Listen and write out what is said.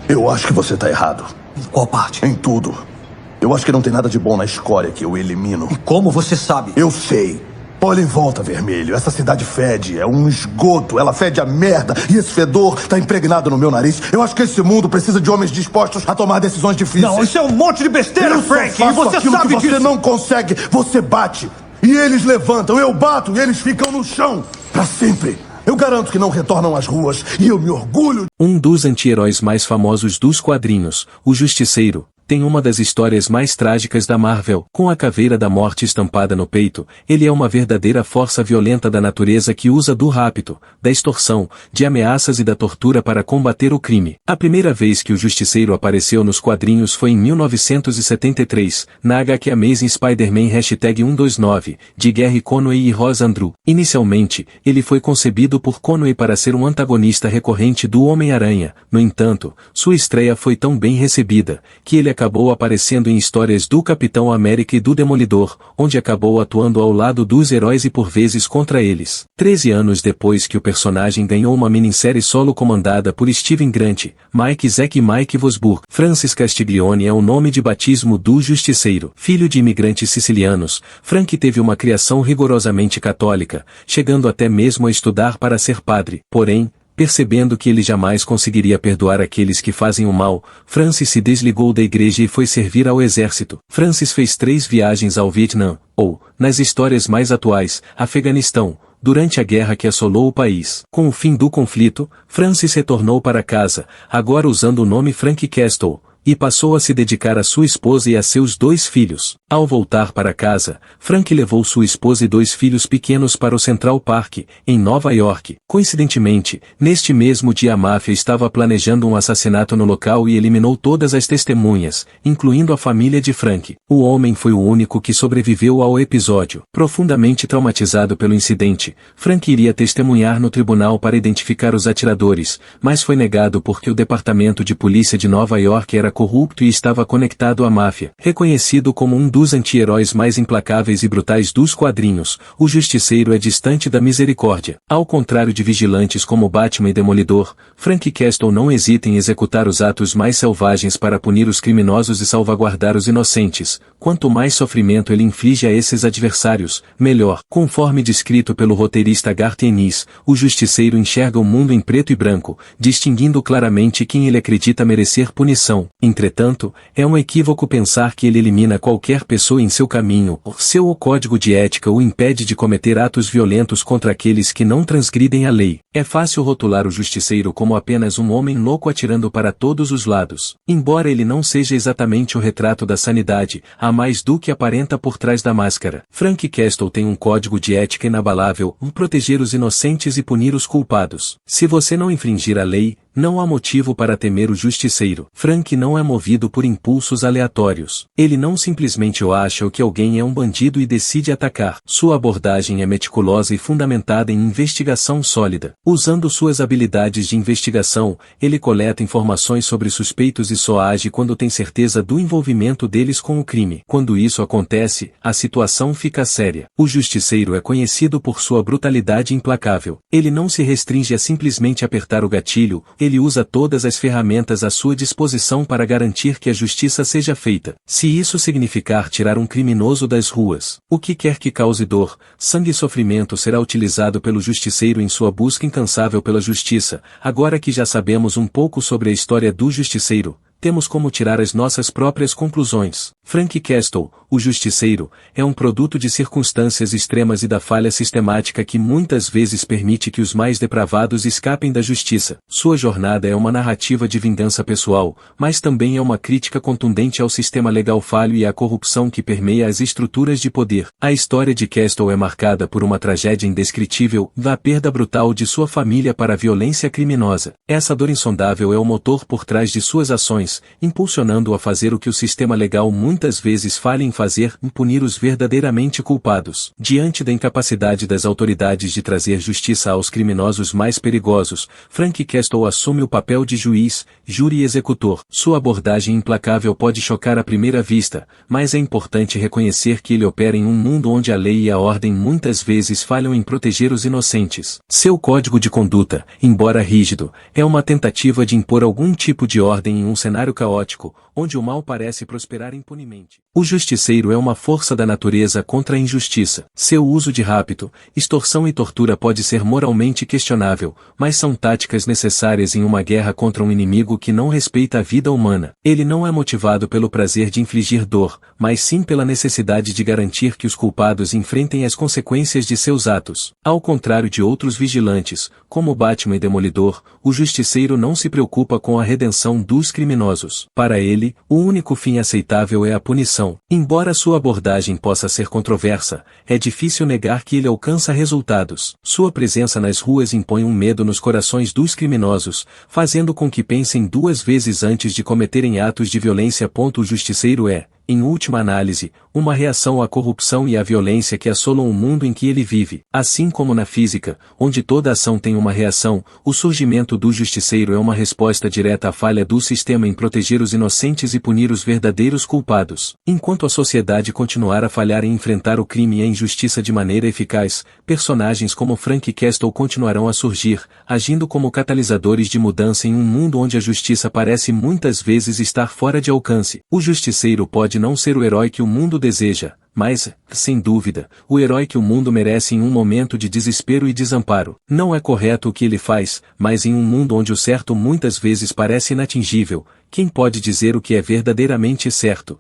Eu acho que você tá errado. Em qual parte? Em tudo. Eu acho que não tem nada de bom na escória que eu elimino. E como você sabe? Eu sei. Olha em volta, Vermelho. Essa cidade fede. É um esgoto. Ela fede a merda. E esse fedor tá impregnado no meu nariz. Eu acho que esse mundo precisa de homens dispostos a tomar decisões difíceis. Não, isso é um monte de besteira, Frank. E você sabe que você disso. não consegue. Você bate. E eles levantam. Eu bato e eles ficam no chão. Pra sempre. Eu garanto que não retornam às ruas. E eu me orgulho. Um dos anti-heróis mais famosos dos quadrinhos, o Justiceiro, tem uma das histórias mais trágicas da Marvel. Com a caveira da morte estampada no peito, ele é uma verdadeira força violenta da natureza que usa do rapto, da extorsão, de ameaças e da tortura para combater o crime. A primeira vez que o Justiceiro apareceu nos quadrinhos foi em 1973, na HQ Amazing Spider-Man #129, de Gerry Conway e Ross Andru. Inicialmente, ele foi concebido por Conway para ser um antagonista recorrente do Homem-Aranha. No entanto, sua estreia foi tão bem recebida, que ele acabou aparecendo em histórias do Capitão América e do Demolidor, onde acabou atuando ao lado dos heróis e por vezes contra eles. 13 anos depois que o personagem ganhou uma minissérie solo comandada por Steven Grant, Mike Zeck e Mike Vosburg, Francis Castiglione é o nome de batismo do Justiceiro. Filho de imigrantes sicilianos, Frank teve uma criação rigorosamente católica, chegando até mesmo a estudar para ser padre. Porém, percebendo que ele jamais conseguiria perdoar aqueles que fazem o mal, Francis se desligou da igreja e foi servir ao exército. Francis fez 3 viagens ao Vietnã, ou, nas histórias mais atuais, Afeganistão, durante a guerra que assolou o país. Com o fim do conflito, Francis retornou para casa, agora usando o nome Frank Castle, e passou a se dedicar a sua esposa e a seus 2 filhos. Ao voltar para casa, Frank levou sua esposa e 2 filhos pequenos para o Central Park, em Nova York. Coincidentemente, neste mesmo dia a máfia estava planejando um assassinato no local e eliminou todas as testemunhas, incluindo a família de Frank. O homem foi o único que sobreviveu ao episódio. Profundamente traumatizado pelo incidente, Frank iria testemunhar no tribunal para identificar os atiradores, mas foi negado porque o departamento de polícia de Nova York era corrupto e estava conectado à máfia. Reconhecido como um dos anti-heróis mais implacáveis e brutais dos quadrinhos, o Justiceiro é distante da misericórdia. Ao contrário de vigilantes como Batman e Demolidor, Frank Castle não hesita em executar os atos mais selvagens para punir os criminosos e salvaguardar os inocentes. Quanto mais sofrimento ele inflige a esses adversários, melhor. Conforme descrito pelo roteirista Garth Ennis, o Justiceiro enxerga o mundo em preto e branco, distinguindo claramente quem ele acredita merecer punição. Entretanto, é um equívoco pensar que ele elimina qualquer pessoa em seu caminho, ou seu código de ética o impede de cometer atos violentos contra aqueles que não transgridem a lei. É fácil rotular o Justiceiro como apenas um homem louco atirando para todos os lados. Embora ele não seja exatamente o retrato da sanidade, há mais do que aparenta por trás da máscara. Frank Castle tem um código de ética inabalável, proteger os inocentes e punir os culpados. Se você não infringir a lei, não há motivo para temer o Justiceiro. Frank não é movido por impulsos aleatórios. Ele não simplesmente acha que alguém é um bandido e decide atacar. Sua abordagem é meticulosa e fundamentada em investigação sólida. Usando suas habilidades de investigação, ele coleta informações sobre suspeitos e só age quando tem certeza do envolvimento deles com o crime. Quando isso acontece, a situação fica séria. O Justiceiro é conhecido por sua brutalidade implacável. Ele não se restringe a simplesmente apertar o gatilho, ele usa todas as ferramentas à sua disposição para garantir que a justiça seja feita. Se isso significar tirar um criminoso das ruas, o que quer que cause dor, sangue e sofrimento será utilizado pelo Justiceiro em sua busca incansável pela justiça. Agora que já sabemos um pouco sobre a história do Justiceiro, temos como tirar as nossas próprias conclusões. Frank Castle, o Justiceiro, é um produto de circunstâncias extremas e da falha sistemática que muitas vezes permite que os mais depravados escapem da justiça. Sua jornada é uma narrativa de vingança pessoal, mas também é uma crítica contundente ao sistema legal falho e à corrupção que permeia as estruturas de poder. A história de Castle é marcada por uma tragédia indescritível, da perda brutal de sua família para a violência criminosa. Essa dor insondável é o motor por trás de suas ações, impulsionando-o a fazer o que o sistema legal muitas vezes falha em fazer punir os verdadeiramente culpados. Diante da incapacidade das autoridades de trazer justiça aos criminosos mais perigosos, Frank Castle assume o papel de juiz, júri e executor. Sua abordagem implacável pode chocar à primeira vista, mas é importante reconhecer que ele opera em um mundo onde a lei e a ordem muitas vezes falham em proteger os inocentes. Seu código de conduta, embora rígido, é uma tentativa de impor algum tipo de ordem em um cenário caótico, onde o mal parece prosperar impunemente. O justiceiro é uma força da natureza contra a injustiça. Seu uso de rapto, extorsão e tortura pode ser moralmente questionável, mas são táticas necessárias em uma guerra contra um inimigo que não respeita a vida humana. Ele não é motivado pelo prazer de infligir dor, mas sim pela necessidade de garantir que os culpados enfrentem as consequências de seus atos. Ao contrário de outros vigilantes, como Batman e Demolidor, o justiceiro não se preocupa com a redenção dos criminosos. Para ele, o único fim aceitável é a punição. Embora sua abordagem possa ser controversa, é difícil negar que ele alcança resultados. Sua presença nas ruas impõe um medo nos corações dos criminosos, fazendo com que pensem duas vezes antes de cometerem atos de violência. O justiceiro é, em última análise, uma reação à corrupção e à violência que assolam o mundo em que ele vive. Assim como na física, onde toda ação tem uma reação, o surgimento do justiceiro é uma resposta direta à falha do sistema em proteger os inocentes e punir os verdadeiros culpados. Enquanto a sociedade continuar a falhar em enfrentar o crime e a injustiça de maneira eficaz, personagens como Frank Castle continuarão a surgir, agindo como catalisadores de mudança em um mundo onde a justiça parece muitas vezes estar fora de alcance. O justiceiro pode não ser o herói que o mundo deseja, mas, sem dúvida, o herói que o mundo merece em um momento de desespero e desamparo. Não é correto o que ele faz, mas em um mundo onde o certo muitas vezes parece inatingível, quem pode dizer o que é verdadeiramente certo?